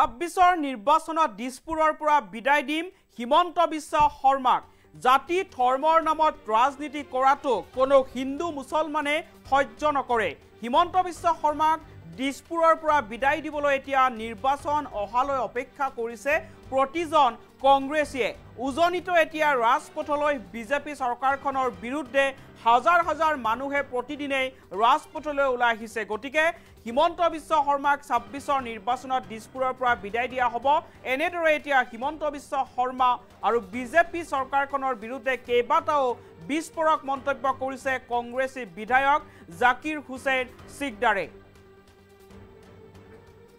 26 নিৰ্বাচনত দিছপুৰৰ পৰা বিদায় দিম হিমন্ত বিশ্ব শৰ্মাক জাতি ধৰ্মৰ নামত ৰাজনীতি কৰাটো কোনো হিন্দু মুছলমানে সহ্য নকৰে হিমন্ত বিশ্ব শৰ্মাক দিছপুৰৰ পৰা বিদায় দিবলৈ এতিয়া নিৰ্বাচন অহালৈ অপেক্ষা কৰিছে প্ৰতিজন কংগ্ৰেছীয়ে উজনিত এতিয়া ৰাজপথলৈ বিজেপি চৰকাৰখনৰ বিৰুদ্ধে হাজাৰ হাজাৰ মানুহে প্ৰতিদিনে ৰাজপথলৈ ওলাই আহিছে গতিকে হিমন্ত বিশ্ব শৰ্মাক 26 নিৰ্বাচনত দিছপুৰৰ পৰা বিদায় দিয়া হ'ব এনেদৰে এতিয়া হিমন্ত বিশ্ব শৰ্মা আৰু বিজেপি চৰকাৰখনৰ বিৰুদ্ধে কেইবাটাও বিস্ফোৰক মন্তব্য কৰিছে কংগ্ৰেছী বিধায়ক জাকিৰ হুছেইন সিকদাৰে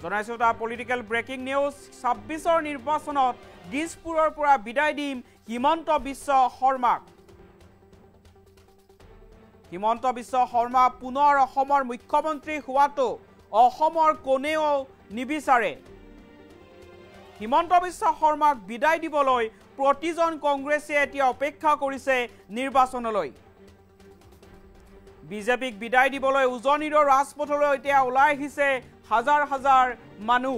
জনাইছো এটা পলিটিক্যাল ব্ৰেকিং নিউজ 26 নিৰ্বাচনত দিছপুৰৰ পৰা বিদায় দিম হিমন্ত বিশ্ব শৰ্মাক হিমন্ত বিশ্ব শৰ্মা পুনৰ অসমৰ মুখ্যমন্ত্ৰী হোৱাটো অসমৰ কোনেও নিবিচাৰে হিমন্ত বিশ্ব শৰ্মাক বিদায় দিবলৈ প্ৰতিজন কংগ্ৰেছীয়ে এতিয়া অপেক্ষা কৰিছে নিৰ্বাচনলৈ বিজেপিক বিদায় দিবলৈ উজনিৰ ৰাজপথলৈ এতিয়া ওলাই আহিছে হাজাৰ হাজাৰ মানুহ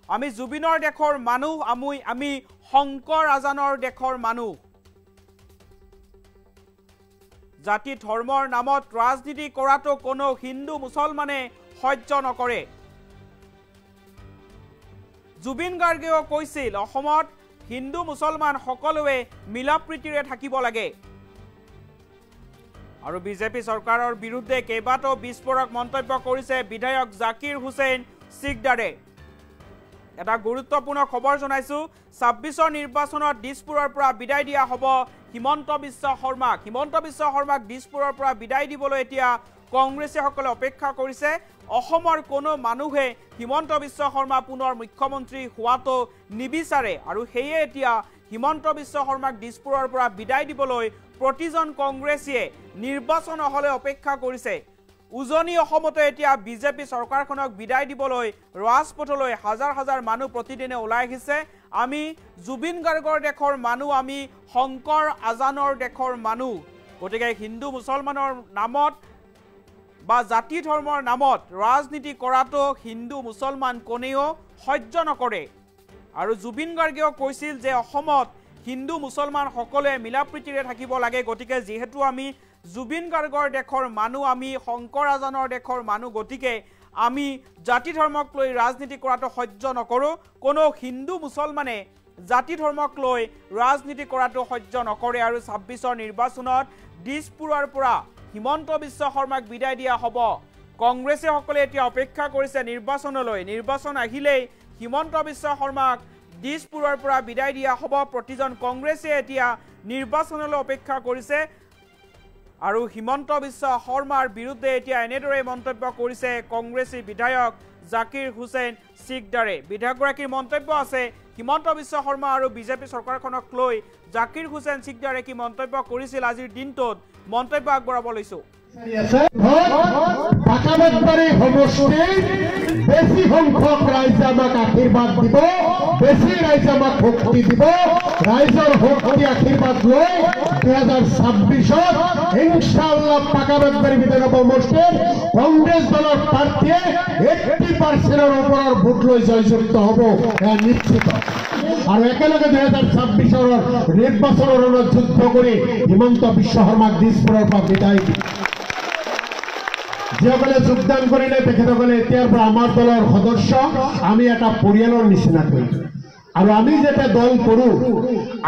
আমি জুবিনৰ দেশৰ মানুহ আমি শংকৰ আজানৰ দেশৰ মানুহ জাতি ধৰ্মৰ নামত ৰাজনীতি কৰাটো কোনো হিন্দু মুছলমানে সহ্য নকৰে জুবিন গাৰ্গেও কৈছিল অসমত হিন্দু মুছলমান সকলোৱে মিলাপ্ৰীতিৰে থাকিব লাগে আৰু বিজেপি চৰকাৰৰ বিৰুদ্ধে কেইবাটাও বিস্ফোৰক মন্তব্য কৰিছে বিধায়ক জাকিৰ হুছেইন সিকদাৰে এটা গুৰুত্বপূৰ্ণ খবৰ জনাইছো 26 নিৰ্বাচনত দিছপুৰৰ পৰা বিদায় দিয়া হ'ব হিমন্ত বিশ্ব শৰ্মাক দিছপুৰৰ পৰা বিদায় দিবলৈ এতিয়া কংগ্ৰেছীসকলে অপেক্ষা কৰিছে অসমৰ কোনো মানুহে হিমন্ত বিশ্ব শৰ্মা পুনৰ মুখ্যমন্ত্ৰী হোৱাটো নিবিচাৰে আৰু সেয়ে এতিয়া হিমন্ত বিশ্ব শৰ্মাক দিছপুৰৰ পৰা বিদায় দিবলৈ প্ৰতিজন কংগ্ৰেছীয়ে নিৰ্বাচন হলে অপেক্ষা কৰিছে উজনি অসমতে এতিয়া বিজেপি চৰকাৰখনক বিদায় দিবলৈ ৰাজপথলৈ হাজাৰ হাজাৰ মানুহ প্ৰতিদিনে ওলাই আহিছে আমি জুবিন গাৰ্গৰ দেশৰ মানুহ আমি শংকৰ আজানৰ দেশৰ মানুহ গতিকে হিন্দু মুছলমানৰ নামত বা জাতি ধৰ্মৰ নামত ৰাজনীতি কৰাটো হিন্দু মুছলমান কোনেও সহ্য নকৰে আৰু জুবিন গাৰ্গেও কৈছিল যে অসমত হিন্দু মুছলমান সকলোৱে মিলাপ্ৰীতিৰে থাকিব লাগে গতিকে যেহেতু আমি জুবিন গাৰ্গৰ দেশৰ মানুহ আমি শংকৰ আজানৰ দেশৰ মানুহ গতিকে আমি জাতি ধৰ্মক লৈ ৰাজনীতি কৰাটো সহ্য নকৰো কোনো হিন্দু মুছলমানে জাতি ধৰ্মক লৈ ৰাজনীতি কৰাটো সহ্য নকৰে আৰু 26 নিৰ্বাচনত দিছপুৰৰ পৰা হিমন্ত বিশ্ব শৰ্মাক বিদায় দিয়া হ'ব কংগ্ৰেছীসকলে এতিয়া অপেক্ষা কৰিছে নিৰ্বাচন আহিলেই হিমন্ত বিশ্ব শৰ্মাক দিছপুৰৰ পৰা বিদায় দিয়া হ'ব প্ৰতিজন কংগ্ৰেছীয়ে এতিয়া নিৰ্বাচনলৈ অপেক্ষা কৰিছে আৰু হিমন্ত বিশ্ব শৰ্মাৰ বিৰুদ্ধে এতিয়া এনেদৰে মন্তব্য কৰিছে কংগ্ৰেছী বিধায়ক জাকিৰ হুছেইন সিকদাৰে বিধায়কগৰাকীৰ মন্তব্য আছে হিমন্ত বিশ্ব শৰ্মা আৰু বিজেপি চৰকাৰখনক লৈ জাকিৰ হুছেইন সিকদাৰে কি মন্তব্য কৰিছিল আজিৰ দিনটোত মন্তব্য আগবঢ়াব লৈছো বেছি সংখ্যক ৰাইজে আমাক আশীৰ্বাদ দিব বেছি ৰাইজে আমাক শক্তি দিব ৰাইজৰ শক্তি আশীৰ্বাদ লৈ 2026 ইনশাআল্লাহ পাকাবাদবাৰী বিধানসভা সমষ্টিত কংগ্ৰেছ দলৰ প্ৰাৰ্থীয়ে 80% ওপৰৰ ভোট লৈ জয়যুক্ত হ'ব এয়া নিশ্চিত আৰু একেলগে 2026 নিৰ্বাচনৰ ৰণত যুদ্ধ কৰি হিমন্ত বিশ্ব শৰ্মাক দিছপুৰৰ পৰা বিদায় দিব যিসকলে যোগদান কৰিলে তেখেতসকলে এতিয়াৰ পৰা আমাৰ দলৰ সদস্য আমি এটা পৰিয়ালৰ নিচিনা কৰিছো আৰু আমি যেটা দল কৰো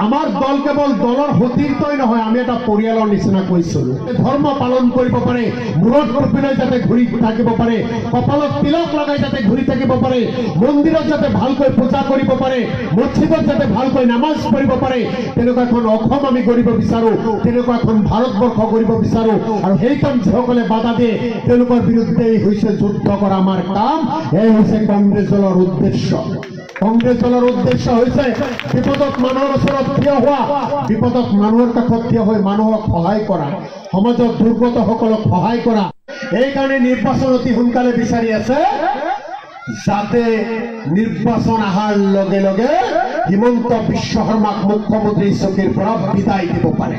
আমাৰ দল কেৱল দলৰ সতীৰ্থই নহয় আমি এটা পৰিয়ালৰ নিচিনা কৰিছো ধৰ্ম পালন কৰিব পাৰে মূৰত টুপি লৈ যাতে ঘূৰি থাকিব পাৰে কপালত তিলক লগাই যাতে ঘূৰি থাকিব পাৰে মন্দিৰত যাতে ভালকৈ পূজা কৰিব পাৰে মছজিদত যাতে ভালকৈ নামাজ পঢ়িব পাৰে তেনেকুৱা এখন অসম আমি কৰিব বিচাৰো তেনেকুৱা এখন ভাৰতবৰ্ষ কৰিব বিচাৰো আৰু সেই কাম যিসকলে বাধা দিয়ে তেওঁলোকৰ বিৰুদ্ধে হৈছে যুদ্ধ কৰা আমাৰ কাম এই হৈছে কংগ্ৰেছ দলৰ উদ্দেশ্য কংগ্ৰেছ দলৰ উদ্দেশ্য হৈছে বিপদত মানুহৰ ওচৰত থিয় হোৱা বিপদত মানুহৰ কাষত থিয় হৈ মানুহক সহায় কৰা সমাজৰ দুৰ্গতসকলক সহায় কৰা এই কাৰণে নিৰ্বাচন অতি সোনকালে বিচাৰি আছে যাতে নিৰ্বাচন অহাৰ লগে লগে হিমন্ত বিশ্ব শৰ্মাক মুখ্যমন্ত্ৰী চকীৰ পৰা বিদায় দিব পাৰে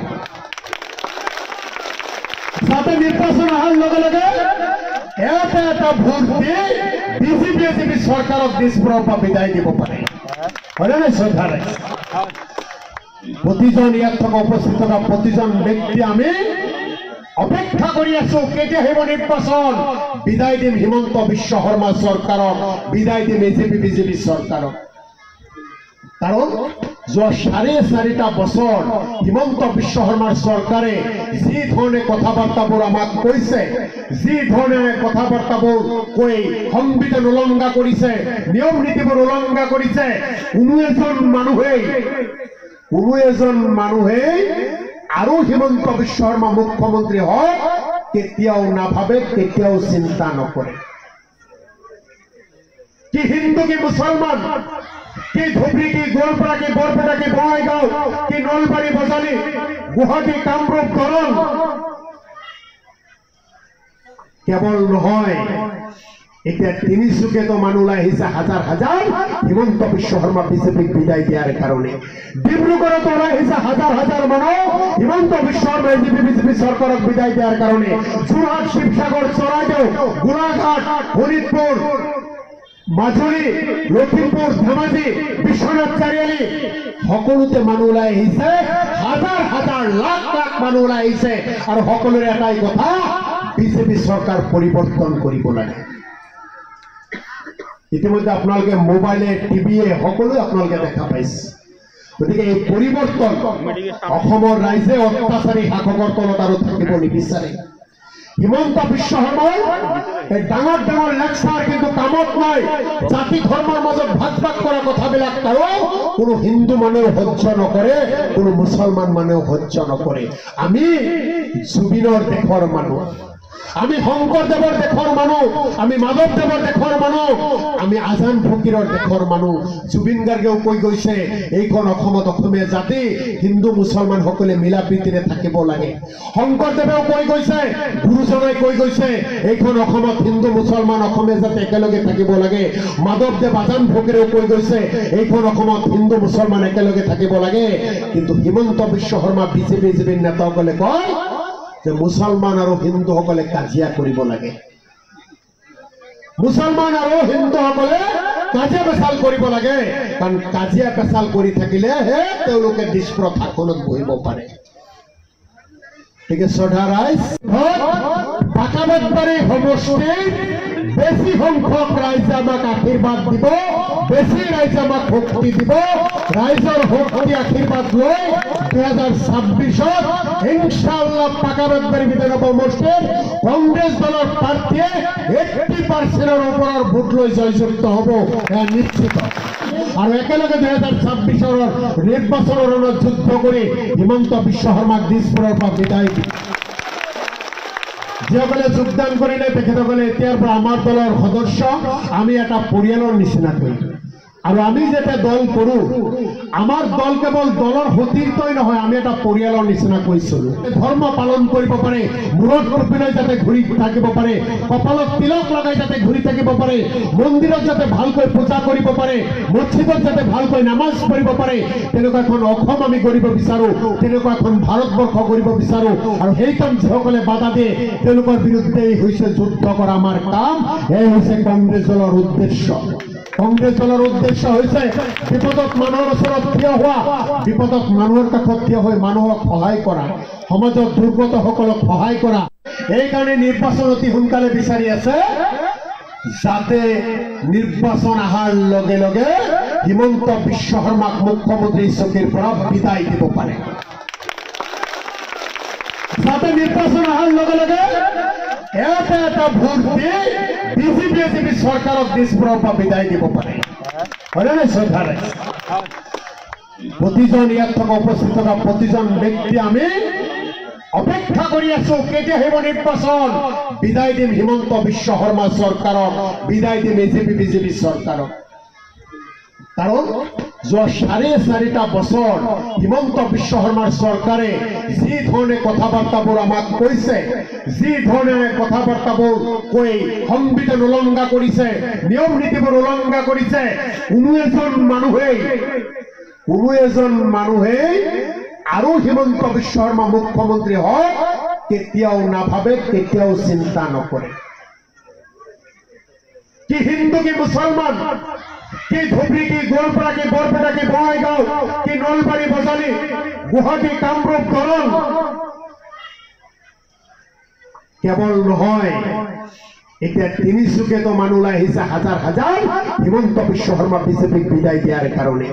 যাতে নিৰ্বাচন অহাৰ লগে লগে এটা এটা ভোট দি বিজেপি সৰকাৰক দিছপুৰৰ পৰা বিদায় দিব পাৰে হয়নে নাই শ্ৰদ্ধা ৰাইজ প্ৰতিজন ইয়াত থকা উপস্থিত থকা প্ৰতিজন ব্যক্তি আমি অপেক্ষা কৰি আছো কেতিয়া হ'ব নিৰ্বাচন বিদায় দিম হিমন্ত বিশ্ব শৰ্মা চৰকাৰক বিদায় দিম বিজেপি চৰকাৰক কাৰণ যোৱা 4.5 বছৰ হিমন্ত বিশ্ব শৰ্মাৰ চৰকাৰে যি ধৰণে কথাবাৰ্তাবোৰ আমাক কৈছে যি ধৰণে কথাবাৰ্তাবোৰ কৈ সংবিধান উলংঘা কৰিছে নিয়ম নীতিবোৰ উলংঘা কৰিছে কোনো এজন মানুহে আৰু হিমন্ত বিশ্ব শৰ্মা মুখ্যমন্ত্ৰী হওক কেতিয়াও নাভাবে কেতিয়াও চিন্তা নকৰে কি হিন্দু কি মুছলমান কি ধুবৰী কি গোৱালপাৰা কি বৰপেটা কি বঙাইগাঁও কি নলবাৰী বজালী গুৱাহাটী কামৰূপ দৰং কেৱল নহয় এতিয়া তিনিচুকীয়াতো মানুহ ওলাই আহিছে হাজাৰ হাজাৰ হিমন্ত বিশ্ব শৰ্মা বিজেপিক বিদায় দিয়াৰ কাৰণে ডিব্ৰুগড়তো ওলাই আহিছে হাজাৰ হাজাৰ মানুহ হিমন্ত বিশ্ব শৰ্মা বিজেপি চৰকাৰক বিদায় দিয়াৰ কাৰণে যোৰহাট শিৱসাগৰ চৰাইদেউ গোলাঘাট শোণিতপুৰ মাজুলী লখিমপুৰ ধেমাজি বিশ্বনাথ চাৰিআলি সকলোতে মানুহ ওলাই আহিছে হাজাৰ হাজাৰ লাখ লাখ মানুহ ওলাই আহিছে আৰু সকলোৰে এটাই কথা বিজেপি চৰকাৰ পৰিৱৰ্তন কৰিব লাগে ইতিমধ্যে আপোনালোকে মোবাইলে টিভিয়ে সকলোৱে আপোনালোকে দেখা পাইছে গতিকে এই পৰিৱৰ্তন অসমৰ ৰাইজে অত্যাচাৰী শাসকৰ তলত আৰু থাকিব নিবিচাৰে হিমন্ত বিশ্ব শৰ্মাৰ এই ডাঙৰ ডাঙৰ লেকচাৰ কিন্তু কামত নাই জাতি ধৰ্মৰ মাজত ভাগ ভাগ কৰা কথাবিলাক আৰু কোনো হিন্দু মানুহে সহ্য নকৰে কোনো মুছলমান মানুহে সহ্য নকৰে আমি জুবিনৰ দেশৰ মানুহ আমি শংকৰদেৱৰ দেশৰ মানুহ আমি মাধৱদেৱৰ দেশৰ মানুহ আমি আজান ফকীৰৰ দেশৰ মানুহ জুবিন গাৰ্গেও কৈ গৈছে এইখন অসমত অসমীয়া জাতি হিন্দু মুছলমান সকলে মিলা প্ৰীতিৰে থাকিব লাগে শংকৰদেৱেও কৈ গৈছে গুৰুজনাই কৈ গৈছে এইখন অসমত হিন্দু মুছলমান অসমীয়া জাতি একেলগে থাকিব লাগে মাধৱদেৱ আজান ফকীৰেও কৈ গৈছে এইখন অসমত হিন্দু মুছলমান একেলগে থাকিব লাগে কিন্তু হিমন্ত বিশ্ব শৰ্মা বিজেপিৰ নেতাসকলে কয় যে মুছলমান আৰু হিন্দুসকলে কাজিয়া কৰিব লাগে মুছলমান আৰু হিন্দুসকলে কাজিয়া পেচাল কৰিব লাগে কাৰণ কাজিয়া পেচাল কৰি থাকিলে তেওঁলোকে দিছপুৰত শাসনত বহিব পাৰে ঠিক আছে শ্ৰদ্ধা ৰাইজ পাকাবাৰী সমষ্টিৰ বেছি সংখ্যক ৰাইজে আমাক আশীৰ্বাদ দিব বেছি ৰাইজে আমাক শক্তি দিব ৰাইজৰ শক্তি আশীৰ্বাদ লৈ 2026 ইনশাআল্লাহ পাকাবাৰী বিধানসভা সমষ্টিৰ কংগ্ৰেছ দলৰ প্ৰাৰ্থীয়ে 80%ৰ ওপৰৰ ভোট লৈ জয়যুক্ত হ'ব এয়া নিশ্চিত আৰু একেলগে 2026 নিৰ্বাচনৰ ৰণত যুদ্ধ কৰি হিমন্ত বিশ্ব শৰ্মাক দিছপুৰৰ পৰা বিদায় দিব যিসকলে যোগদান কৰিলে তেখেতসকলে এতিয়াৰ পৰা আমাৰ দলৰ সদস্য আমি এটা পৰিয়ালৰ নিচিনা কৰিম আৰু আমি যেতিয়া দল কৰোঁ আমাৰ দল কেৱল দলৰ সতীৰ্থই নহয় আমি এটা পৰিয়ালৰ নিচিনা কৰি চলোঁ ধৰ্ম পালন কৰিব পাৰে মূৰত টুপি লৈ যাতে ঘূৰি থাকিব পাৰে কপালত তিলক লগাই যাতে ঘূৰি থাকিব পাৰে মন্দিৰত যাতে ভালকৈ পূজা কৰিব পাৰে মছজিদত যাতে ভালকৈ নামাজ পঢ়িব পাৰে তেনেকুৱা এখন অসম আমি কৰিব বিচাৰোঁ তেনেকুৱা এখন ভাৰতবৰ্ষ কৰিব বিচাৰোঁ আৰু সেই কাম যিসকলে বাধা দিয়ে তেওঁলোকৰ বিৰুদ্ধে হৈছে যুদ্ধ কৰা আমাৰ কাম এই হৈছে কংগ্ৰেছ দলৰ উদ্দেশ্য কংগ্ৰেছ দলৰ উদ্দেশ্য হৈছে বিপদত মানুহৰ ওচৰত থিয় হোৱা বিপদত মানুহৰ কাষত থিয় হৈ মানুহক সহায় কৰা সমাজত দুৰ্গতসকলক সহায় কৰা এইকাৰণে নিৰ্বাচন অতি সোনকালে বিচাৰি আছে যাতে নিৰ্বাচন অহাৰ লগে লগে হিমন্ত বিশ্ব শৰ্মাক মুখ্যমন্ত্ৰী চকীৰ পৰা বিদায় দিব পাৰে যাতে নিৰ্বাচন অহাৰ লগে লগে এটা এটা ভোট দি বিজেপি চৰকাৰক দিছপুৰৰ পৰা বিদায় দিব পাৰে হয়নে নাই শ্ৰদ্ধা ৰাইজ প্ৰতিজন ইয়াত থকা উপস্থিত থকা প্ৰতিজন ব্যক্তি আমি অপেক্ষা কৰি আছো কেতিয়া হ'ব নিৰ্বাচন বিদায় দিম হিমন্ত বিশ্ব শৰ্মা চৰকাৰক বিদায় দিম বিজেপি চৰকাৰক কাৰণ যোৱা 4.5 বছৰ হিমন্ত বিশ্ব শৰ্মাৰ চৰকাৰে যি ধৰণে কথাবাৰ্তাবোৰ আমাক কৈছে যি ধৰণে কথাবাৰ্তাবোৰ কৈ সংবিধান উলংঘা কৰিছে নিয়ম নীতিবোৰ উলংঘা কৰিছে কোনো এজন মানুহে আৰু হিমন্ত বিশ্ব শৰ্মা মুখ্যমন্ত্ৰী হওক কেতিয়াও নাভাবে কেতিয়াও চিন্তা নকৰে কি হিন্দু কি মুসলমান, কি ধুবড়ী কি গোৱালপাৰা কি বৰপেটা কি বঙাইগাঁও কি নলবাৰী বজালী গুৱাহাটী কামৰূপ দৰং কেৱল নহয়, এতিয়া তিনিচুকীয়াতো মানুহ ওলাই আহিছে হাজাৰ হাজাৰ হিমন্ত বিশ্ব শৰ্মা বিজেপিক বিদায় দিয়াৰ কাৰণে।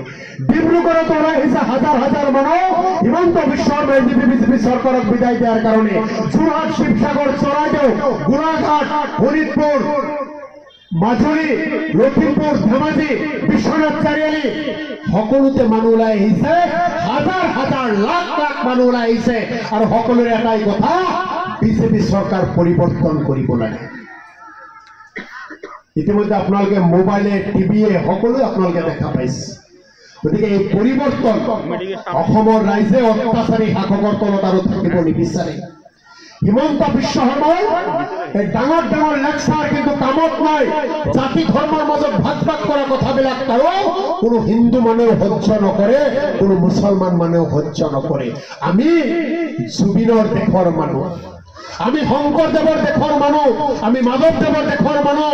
ডিব্ৰুগড়তো ওলাই আহিছে হাজাৰ হাজাৰ মানুহ হিমন্ত বিশ্ব শৰ্মাই বিজেপি চৰকাৰক বিদায় দিয়াৰ কাৰণে। যোৰহাট, শিৱসাগৰ, চৰাইদেউ, গোলাঘাট, শোণিতপুৰ, মাজুলী, লখিমপুৰ, ধেমাজি, বিশ্বনাথ চাৰিআলি সকলোতে মানুহ ওলাই আহিছে, হাজাৰ হাজাৰ লাখ লাখ মানুহ ওলাই আহিছে। আৰু সকলোৰে এটাই কথা, বিজেপি চৰকাৰ পৰিৱৰ্তন কৰিব লাগে। ইতিমধ্যে আপোনালোকে মোবাইলে টিভিয়ে সকলো আপোনালোকে দেখা পাইছে। গতিকে এই পৰিৱৰ্তন অসমৰ ৰাইজে অত্যাচাৰী শাসকৰ তলত আৰু থাকিব নিবিচাৰে। হিমন্ত বিশ্ব শৰ্মাই এই ডাঙৰ ডাঙৰ লেকচাৰ কিন্তু কামত নাই। জাতি ধৰ্মৰ মাজত ভাগ ভাগ কৰা কথাবিলাক আৰু কোনো হিন্দু মানুহে সহ্য নকৰে, কোনো মুছলমান মানুহে সহ্য নকৰে। আমি জুবিনৰ দেশৰ মানুহ, আমি শংকৰদেৱৰ দেশৰ মানুহ, আমি মাধৱদেৱৰ দেশৰ মানুহ,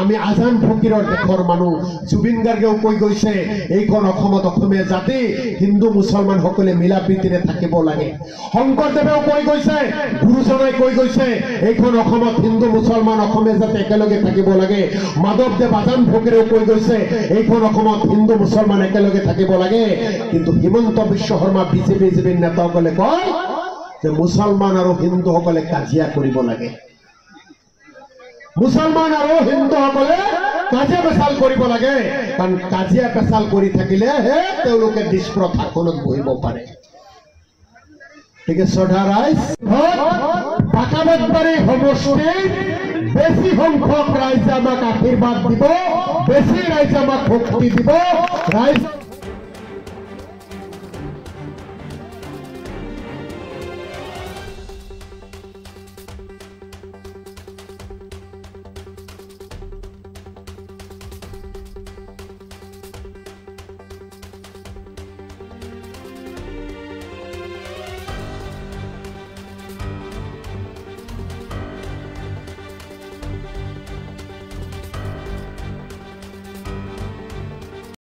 আমি আজান ফকীৰৰ দেশৰ মানুহ। জুবিন গাৰ্গেও কৈ গৈছে এইখন অসমত অসমীয়া জাতি হিন্দু মুছলমান সকলে মিলা প্ৰীতিৰে থাকিব লাগে। শংকৰদেৱেও কৈ গৈছে, গুৰুজনাই কৈ গৈছে এইখন অসমত হিন্দু মুছলমান অসমীয়া জাতি একেলগে থাকিব লাগে। মাধৱদেৱ আজান ফকীৰেও কৈ গৈছে এইখন অসমত হিন্দু মুছলমান একেলগে থাকিব লাগে। কিন্তু হিমন্ত বিশ্ব শৰ্মা বিজেপি নেতাসকলে কয় যে মুছলমান আৰু হিন্দুসকলে কাজিয়া কৰিব লাগে, মুছলমান আৰু হিন্দুসকলে কাজিয়া পেচাল কৰিব লাগে। কাৰণ কাজিয়া পেচাল কৰি থাকিলেহে তেওঁলোকে দিছপুৰত আসনত বহিব পাৰে। গতিকে শ্ৰদ্ধা ৰাইজ, বাকাবতবাৰী সমষ্টিৰ বেছি সংখ্যক ৰাইজে আমাক আশীৰ্বাদ দিব, বেছি ৰাইজে আমাক শক্তি দিব। ৰাইজ